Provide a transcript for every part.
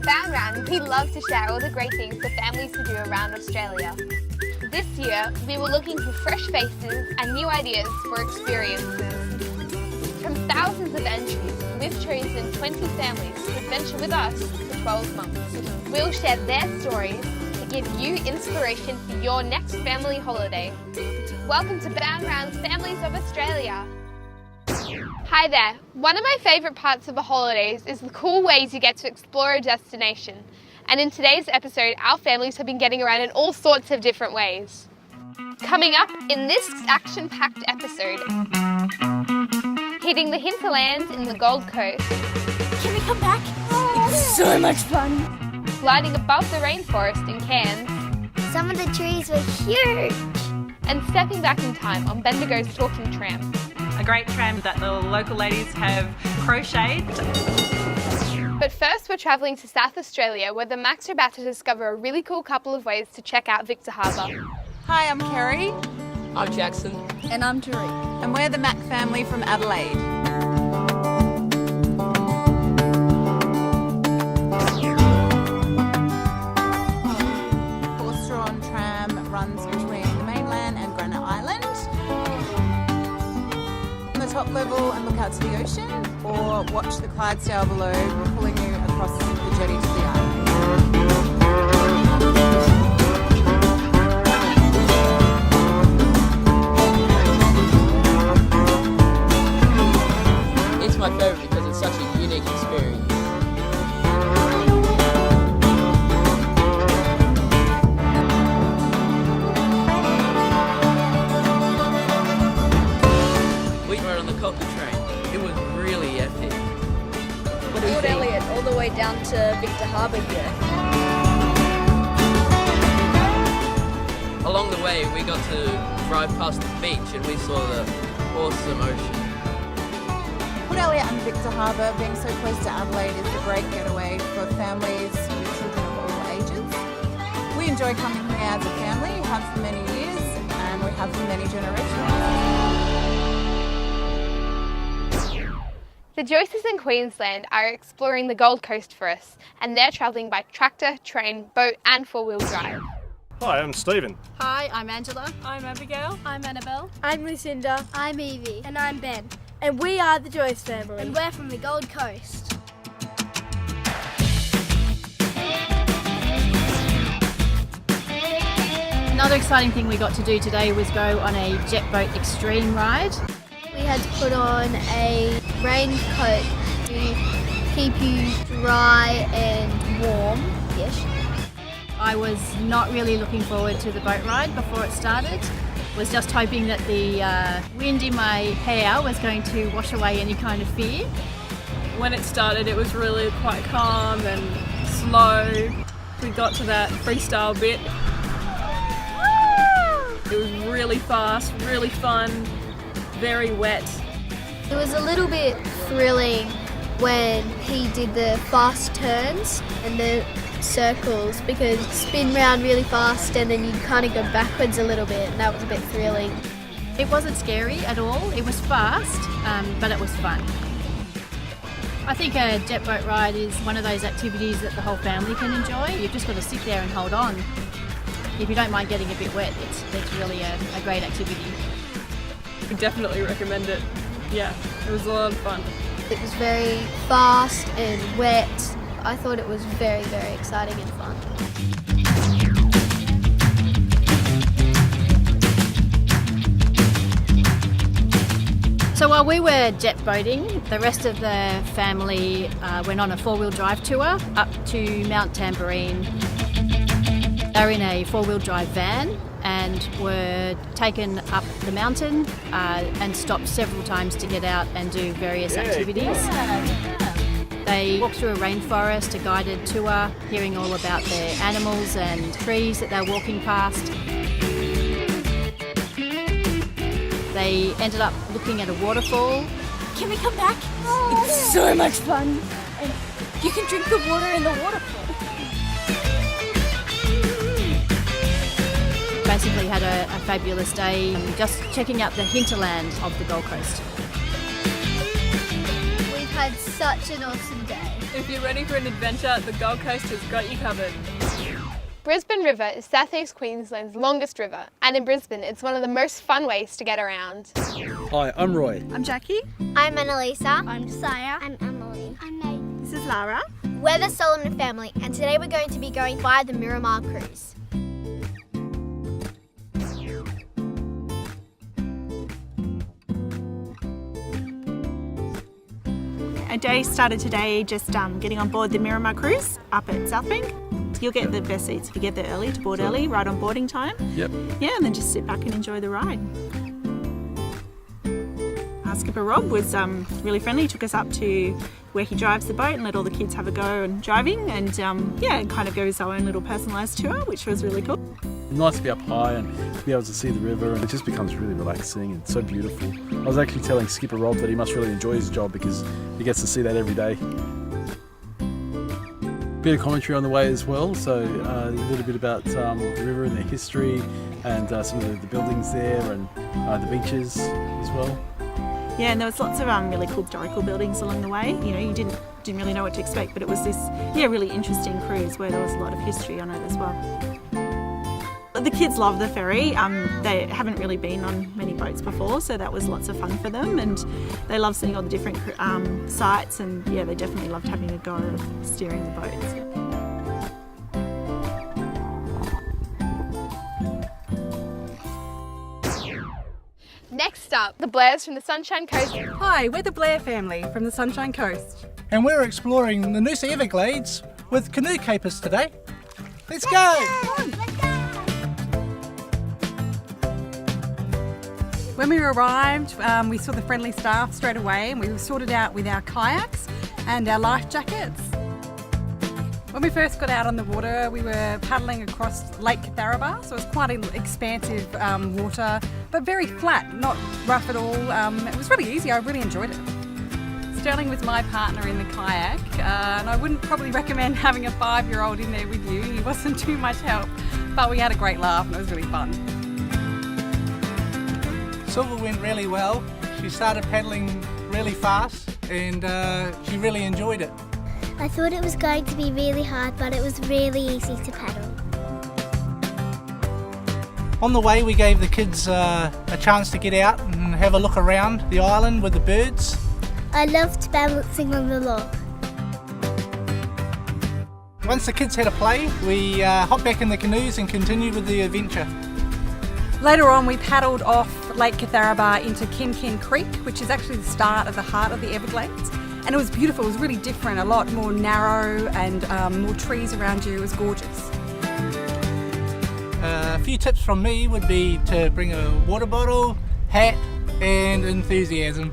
At Round, we love to share all the great things for families to do around Australia. This year, we were looking for fresh faces and new ideas for experiences. From thousands of entries, we've chosen 20 families to adventure with us for 12 months. We'll share their stories to give you inspiration for your next family holiday. Welcome to Round's Families of Australia. Hi there. One of my favourite parts of the holidays is the cool ways you get to explore a destination. And in today's episode, our families have been getting around in all sorts of different ways. Coming up in this action-packed episode, hitting the Hinterland in the Gold Coast. Can we come back? It's so much fun. Gliding above the rainforest in Cairns. Some of the trees were huge. And stepping back in time on Bendigo's talking tram. A great tram that the local ladies have crocheted. But first we're travelling to South Australia, where the Macs are about to discover a really cool couple of ways to check out Victor Harbour. Hi, I'm Kerry. I'm Jackson. And I'm Tariq. And we're the Mac family from Adelaide. Horse-drawn tram runs between the mainland and Granite Island. On the top level and look out to the ocean, or watch the Clydesdale below, pulling you across the jetty to the island. It's my favourite because it's such a unique experience. We rode on the Cockle train. It was really epic. Port Elliot all the way down to Victor Harbour here. Along the way, we got to drive past the beach and we saw the awesome ocean. Port Elliot and Victor Harbour, being so close to Adelaide, is a great getaway for families with children of all ages. We enjoy coming here as a family, we have for many years, and we have for many generations. The Joyces in Queensland are exploring the Gold Coast for us, and they're travelling by tractor, train, boat and four-wheel drive. Hi, I'm Stephen. Hi, I'm Angela. I'm Abigail. I'm Annabelle. I'm Lucinda. I'm Evie. And I'm Ben. And we are the Joyce family. And we're from the Gold Coast. Another exciting thing we got to do today was go on a jet boat extreme ride. We had to put on a raincoat to keep you dry and warm-ish. I was not really looking forward to the boat ride before it started. Was just hoping that the wind in my hair was going to wash away any kind of fear. When it started, it was really quite calm and slow. We got to that freestyle bit. It was really fast, really fun, very wet. It was a little bit thrilling when he did the fast turns and the circles, because you spin round really fast and then you kind of go backwards a little bit, and that was a bit thrilling. It wasn't scary at all. It was fast, but it was fun. I think a jet boat ride is one of those activities that the whole family can enjoy. You've just got to sit there and hold on. If you don't mind getting a bit wet, it's really a great activity. We definitely recommend it. Yeah, it was a lot of fun. It was very fast and wet. I thought it was very, very exciting and fun. So while we were jet boating, the rest of the family went on a four-wheel drive tour up to Mount Tambourine. They were in a four-wheel drive van and were taken up the mountain and stopped several times to get out and do various activities. They walked through a rainforest, a guided tour, hearing all about their animals and trees that they're walking past. They ended up looking at a waterfall. Can we come back? It's so much fun. And you can drink the water in the waterfall. Basically had a fabulous day just checking out the hinterland of the Gold Coast. We've had such an awesome day. If you're ready for an adventure, the Gold Coast has got you covered. Brisbane River is Southeast Queensland's longest river, and in Brisbane it's one of the most fun ways to get around. Hi, I'm Roy. I'm Jackie. I'm Annalisa. I'm Josiah. I'm Emily. I'm Nate. This is Lara. We're the Solomon family, and today we're going to be going by the Miramar cruise. Our day started today just getting on board the Miramar cruise up at South Bank. You'll get the best seats if you get there early, to board early, right on boarding time. Yep. Yeah, and then just sit back and enjoy the ride. Our skipper Rob was really friendly. He took us up to where he drives the boat and let all the kids have a go and driving, and and kind of gave us our own little personalised tour, which was really cool. Nice to be up high and to be able to see the river, and it just becomes really relaxing and so beautiful. I was actually telling Skipper Rob that he must really enjoy his job because he gets to see that every day. Bit of commentary on the way as well, so a little bit about the river and the history and some of the buildings there and the beaches as well. Yeah, and there was lots of really cool historical buildings along the way. You know, you didn't really know what to expect, but it was this really interesting cruise where there was a lot of history on it as well. The kids love the ferry. They haven't really been on many boats before, so that was lots of fun for them, and they love seeing all the different sites, and yeah, they definitely loved having a go of steering the boats. Next up, the Blairs from the Sunshine Coast. Hi, we're the Blair family from the Sunshine Coast. And we're exploring the Noosa Everglades with canoe capers today. Let's go! When we arrived, we saw the friendly staff straight away, and we were sorted out with our kayaks and our life jackets. When we first got out on the water, we were paddling across Lake Catharaba, so it was quite an expansive water, but very flat, not rough at all. It was really easy, I really enjoyed it. Sterling was my partner in the kayak, and I wouldn't probably recommend having a 5-year-old in there with you. He wasn't too much help, but we had a great laugh and it was really fun. Silver went really well. She started paddling really fast and she really enjoyed it. I thought it was going to be really hard, but it was really easy to paddle. On the way we gave the kids a chance to get out and have a look around the island with the birds. I loved balancing on the log. Once the kids had a play, we hopped back in the canoes and continued with the adventure. Later on, we paddled off Lake Catharaba into Kin Creek, which is actually the start of the heart of the Everglades. And it was beautiful, it was really different, a lot more narrow and more trees around you. It was gorgeous. A few tips from me would be to bring a water bottle, hat and enthusiasm.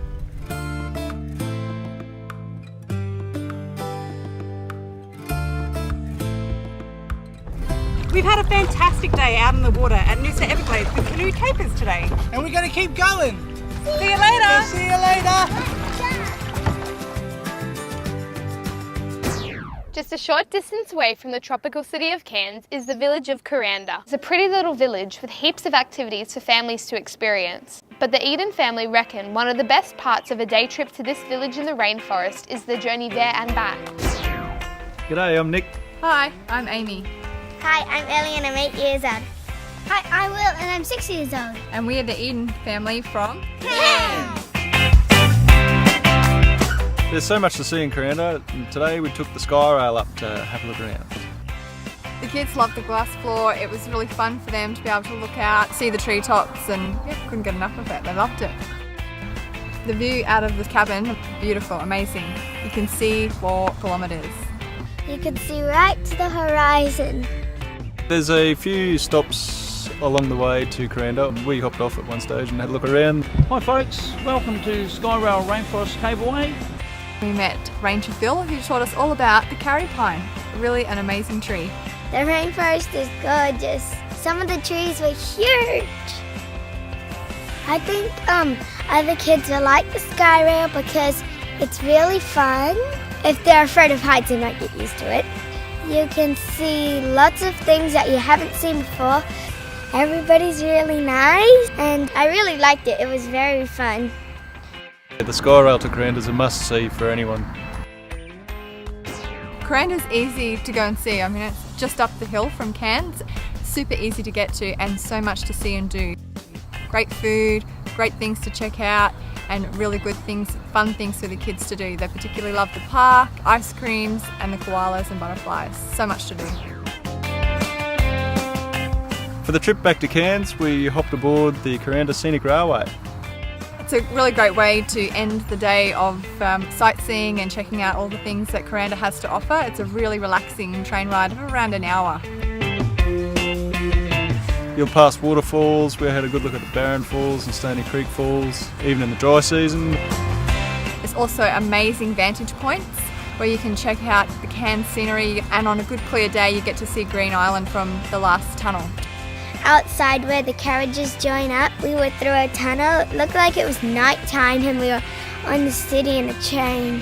We've had a fantastic day out in the water at Noosa Everglades with canoe capers today. And we're going to keep going. See you later. See you later. Just a short distance away from the tropical city of Cairns is the village of Kuranda. It's a pretty little village with heaps of activities for families to experience. But the Eden family reckon one of the best parts of a day trip to this village in the rainforest is the journey there and back. G'day, I'm Nick. Hi, I'm Amy. Hi, I'm Ellie and I'm 8 years old. Hi, I'm Will and I'm 6 years old. And we are the Eden family from Cairns! There's so much to see in Kuranda, and today we took the Sky Rail up to have a look around. The kids loved the glass floor. It was really fun for them to be able to look out, see the treetops, and couldn't get enough of it. They loved it. The view out of the cabin, beautiful, amazing. You can see 4 kilometres. You can see right to the horizon. There's a few stops along the way to Kuranda. We hopped off at one stage and had a look around. Hi folks, welcome to Sky Rail Rainforest Cableway. We met Ranger Phil, who taught us all about the carry pine. Really an amazing tree. The rainforest is gorgeous. Some of the trees were huge. I think other kids will like the Sky Rail because it's really fun. If they're afraid of heights, they might get used to it. You can see lots of things that you haven't seen before. Everybody's really nice, and I really liked it. It was very fun. The Sky Rail to Kuranda is a must-see for anyone. Coranda's easy to go and see. I mean, it's just up the hill from Cairns, super easy to get to and so much to see and do. Great food, great things to check out and really good things, fun things for the kids to do. They particularly love the park, ice creams and the koalas and butterflies. So much to do. For the trip back to Cairns, we hopped aboard the Cairns Scenic Railway. It's a really great way to end the day of sightseeing and checking out all the things that Cairns has to offer. It's a really relaxing train ride of around an hour. You'll pass waterfalls. We had a good look at the Barron Falls and Stony Creek Falls, even in the dry season. There's also amazing vantage points where you can check out the Cairns scenery, and on a good clear day you get to see Green Island from the last tunnel. Outside where the carriages join up, we were through a tunnel. It looked like it was night time and we were on the city in a train.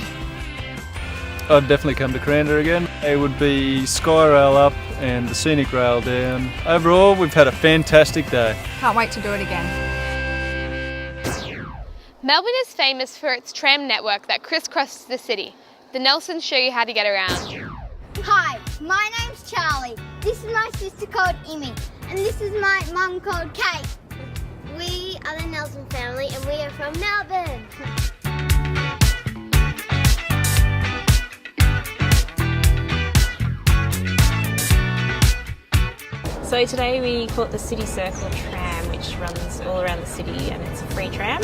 I'd definitely come to Cairns again. It would be Skyrail up and the Scenic Rail down. Overall, we've had a fantastic day. Can't wait to do it again. Melbourne is famous for its tram network that crisscrosses the city. The Nelsons show you how to get around. Hi, my name's Charlie. This is my sister called Amy. And this is my mum called Kate. We are the Nelson family and we are from Melbourne. So today we call it the City Circle tram, which runs all around the city, and it's a free tram.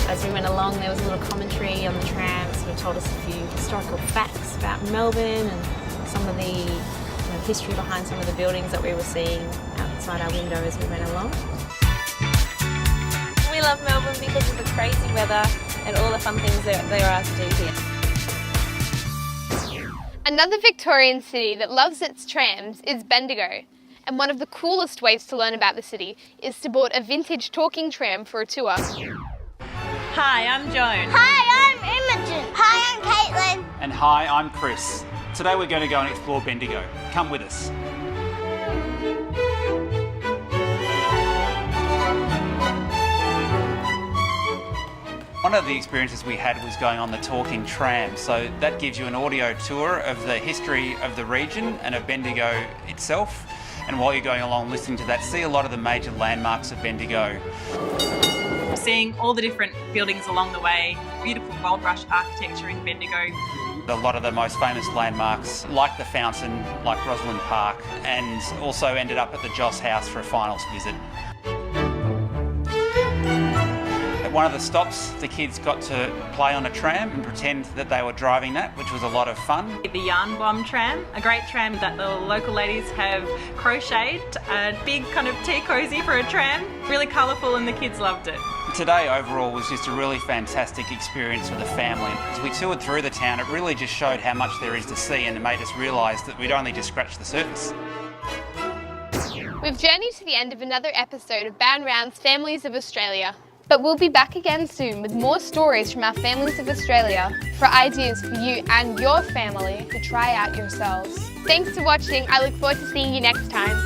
As we went along, there was a little commentary on the tram, sort of told us a few historical facts about Melbourne and some of the history behind some of the buildings that we were seeing outside our window as we went along. We love Melbourne because of the crazy weather and all the fun things that there are to do here. Another Victorian city that loves its trams is Bendigo. And one of the coolest ways to learn about the city is to board a vintage talking tram for a tour. Hi, I'm Joan. Hi, I'm Imogen. Hi, I'm Caitlin. And hi, I'm Chris. Today we're going to go and explore Bendigo. Come with us. One of the experiences we had was going on the talking tram, so that gives you an audio tour of the history of the region and of Bendigo itself. And while you're going along listening to that, see a lot of the major landmarks of Bendigo. Seeing all the different buildings along the way, beautiful gold rush architecture in Bendigo. A lot of the most famous landmarks, like the fountain, like Rosalind Park, and also ended up at the Joss House for a finals visit. At one of the stops, the kids got to play on a tram and pretend that they were driving that, which was a lot of fun. The Yarn Bomb tram, a great tram that the local ladies have crocheted, a big kind of tea cosy for a tram, really colourful, and the kids loved it. Today overall was just a really fantastic experience for the family. As we toured through the town, it really just showed how much there is to see, and it made us realise that we'd only just scratched the surface. We've journeyed to the end of another episode of Bound Round's Families of Australia. But we'll be back again soon with more stories from our Families of Australia for ideas for you and your family to try out yourselves. Thanks for watching. I look forward to seeing you next time.